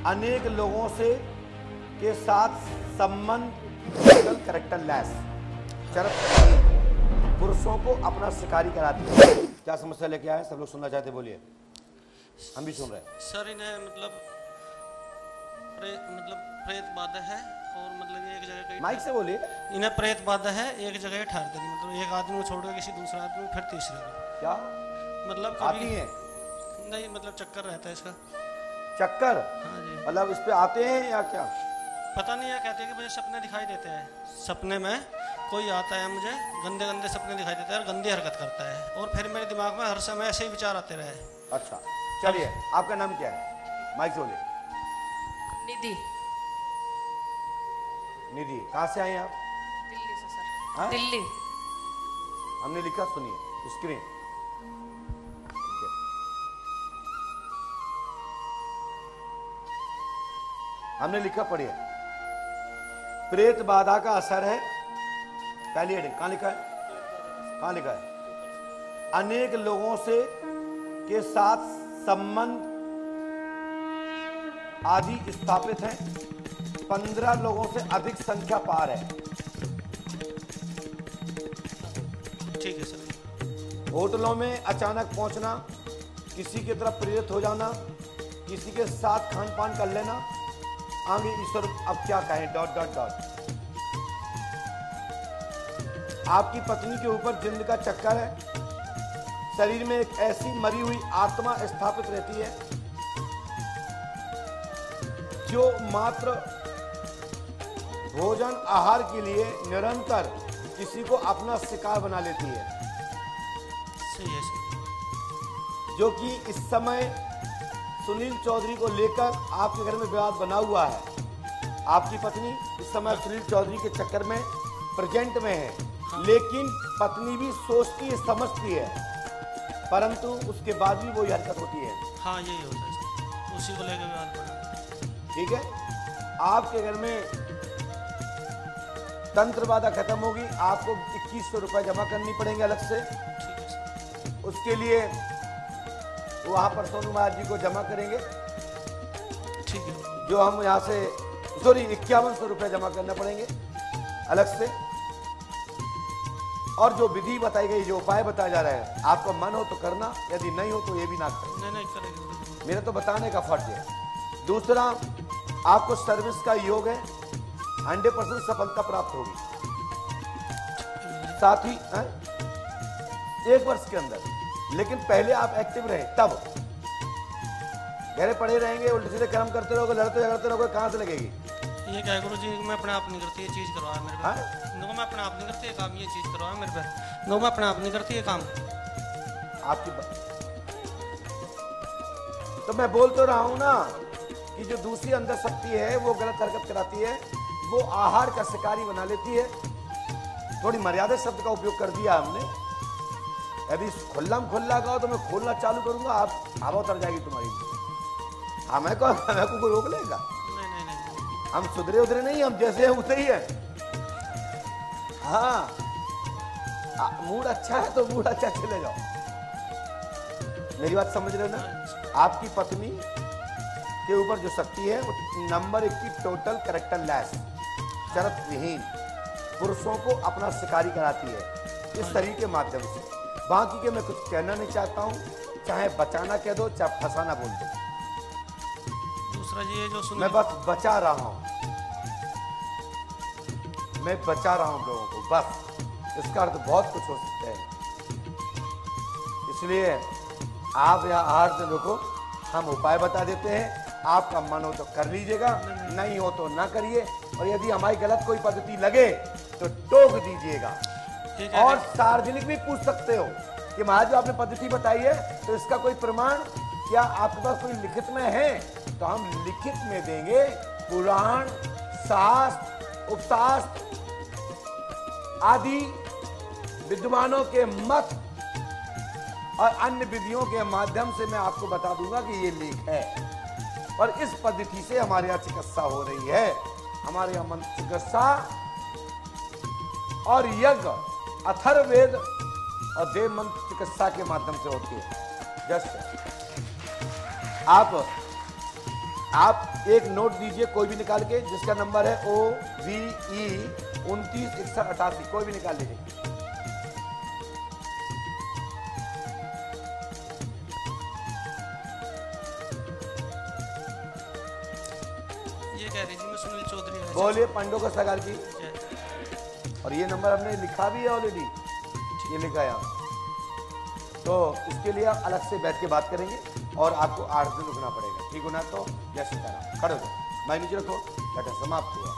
अनेक लोगों से के साथ संबंध करेक्टर लेस पुरुषों को अपना शिकारी कराती है। क्या समस्या लेके आए? सब लोग सुनना चाहते, बोलिए, हम भी सुन रहे हैं। सर इन्हें मतलब प्रेत बाधा है और मतलब एक जगह कहीं माइक से बोलिए। इन्हें प्रेत बाधा है, एक जगह ठहर देनी, मतलब एक आदमी को छोड़ के किसी दूसरे आदमी को फिर तीसरे को। क्या मतलब आती है? नहीं, मतलब चक्कर रहता है इसका। चक्कर? हाँ जी। मतलब इस पे आते हैं या क्या? पता नहीं है, कहते हैं कि मुझे सपने दिखाई देते हैं, सपने में कोई आता है, मुझे गंदे गंदे सपने दिखाई देते हैं और गंदी हरकत करता है और फिर मेरे दिमाग में हर समय ऐसे ही विचार आते रहे। अच्छा चलिए, आपका नाम क्या है? माइक से बोलिए। निधि। निधि, कहाँ से आए आप? दिल्ली से सर। हाँ? दिल्ली। हमने लिखा, सुनिए स्क्रीन। ठीक है। हमने लिखा, पढ़िए। प्रेत बाधा का असर है, पहली हेडिंग कहां लिखा है? कहां लिखा है? अनेक लोगों से के साथ संबंध आदि स्थापित है, 15 लोगों से अधिक संख्या पार है। ठीक है सर। होटलों में अचानक पहुंचना, किसी की तरफ प्रेरित हो जाना, किसी के साथ खान पान कर लेना, आगे ईश्वर अब क्या कहें, डॉट डॉट डॉट। आपकी पत्नी के ऊपर जिंद का चक्कर है, शरीर में एक ऐसी मरी हुई आत्मा स्थापित रहती है जो मात्र भोजन आहार के लिए निरंतर किसी को अपना शिकार बना लेती है, सही है सर। जो कि इस समय सुनील चौधरी को लेकर आपके घर में विवाद बना हुआ है। आपकी पत्नी इस समय सुनील चौधरी के चक्कर में प्रेजेंट में है, लेकिन पत्नी भी सोचती है, समझती है, परंतु उसके बाद भी वही हरकत होती है। हाँ यही होता है सर, उसी को लेकर विवाद पड़ा। ठीक है, आपके घर में तंत्र बाधा खत्म होगी, आपको 2100 रुपए जमा करनी पड़ेंगे अलग से। ठीक है सर। उसके लिए वहां पर सोनू महाराज जी को जमा करेंगे, ठीक है। जो हम यहाँ से 5100 रुपए जमा करना पड़ेंगे अलग से। और जो विधि बताई गई, जो उपाय बताया जा रहा है, आपका मन हो तो करना, यदि नहीं हो तो ये भी ना करें। नहीं नहीं करेंगे। मेरा तो बताने का फर्ज है। दूसरा, आपको सर्विस का योग है, 100% सफलता प्राप्त होगी। साथ ही 1 वर्ष के अंदर, लेकिन पहले आप एक्टिव रहें, तब घरे पड़े रहेंगे, उल्टे सीधे कर्म करते रहोगे, लड़ते झगड़ते रहोगे, कहां से लगेगी? ये क्या है गुरु जी, मैं अपने आप नहीं करती ये चीज करवा मेरे पे। नो, मैं अपने आप नहीं करती ये काम, ये चीज करवा मेरे पे। नो, मैं अपने आप नहीं करती ये काम। आपकी तो मैं बोल तो रहा हूं ना कि जो दूसरी अंदर शक्ति है वो गलत हरकत कराती है, वो आहार का शिकारी बना लेती है। थोड़ी मर्यादा शब्द का उपयोग कर दिया हमने। यदि खुल्ला कहो तो मैं खोलना चालू करूंगा, आप हवा उतर जाएगी तुम्हारी। हमें को कोई रोक लेगा? नहीं। हम सुधरे उधरे नहीं, हम जैसे हैं उसे ही है। हाँ, मूड अच्छा है तो मूड अच्छा चले जाओ। मेरी बात समझ रहे हो ना? आपकी पत्नी के ऊपर जो शक्ति है वो नंबर 1 की टोटल करेक्टर लेस, शर्त विहीन पुरुषों को अपना शिकारी कराती है इस शरीर के माध्यम से। बाकी के मैं कुछ कहना नहीं चाहता हूं, चाहे बचाना कह दो, चाहे फंसाना बोल दो। दूसरा जी, ये जो मैं बस बचा रहा हूं, मैं बचा रहा हूं लोगों को, बस। इसका अर्थ बहुत कुछ हो सकता है। इसलिए आप यहाँ आहार से रुको, हम उपाय बता देते हैं। आपका मन हो तो कर लीजिएगा, नहीं हो तो ना करिए। और यदि हमारी गलत कोई पद्धति लगे तो टोक दीजिएगा। और सार्वजनिक भी पूछ सकते हो कि महाराज जो आपने पद्धति बताई है, तो इसका कोई प्रमाण क्या आपके पास कोई लिखित में है? तो हम लिखित में देंगे। पुराण, शास्त्र, उपशास्त्र आदि विद्वानों के मत और अन्य विधियों के माध्यम से मैं आपको बता दूंगा कि ये लेख है और इस पद्धति से हमारे यहाँ चिकित्सा हो रही है। हमारे यहाँ मंत्र चिकित्सा और यज्ञ, अथर्ववेद और देव मंत्र चिकित्सा के माध्यम से होती है। जस्ट आप आप एक नोट दीजिए कोई भी निकाल के, जिसका नंबर है OVE 296188, कोई भी निकाल लीजिए। ये कह रही थी मैं सुनील चौधरी है। बोलिए पंडो का सगाल की। जय। और ये नंबर हमने लिखा भी है ऑलरेडी, ये लिखा है यहाँ। तो इसके लिए आप अलग से बैठ के बात करेंगे और आपको 8 दिन रुकना पड़ेगा, ठीक हो ना? तो जय सीताराम, खड़े हो जाओ, माइक नीचे रखो, बैठा समाप्त हुआ।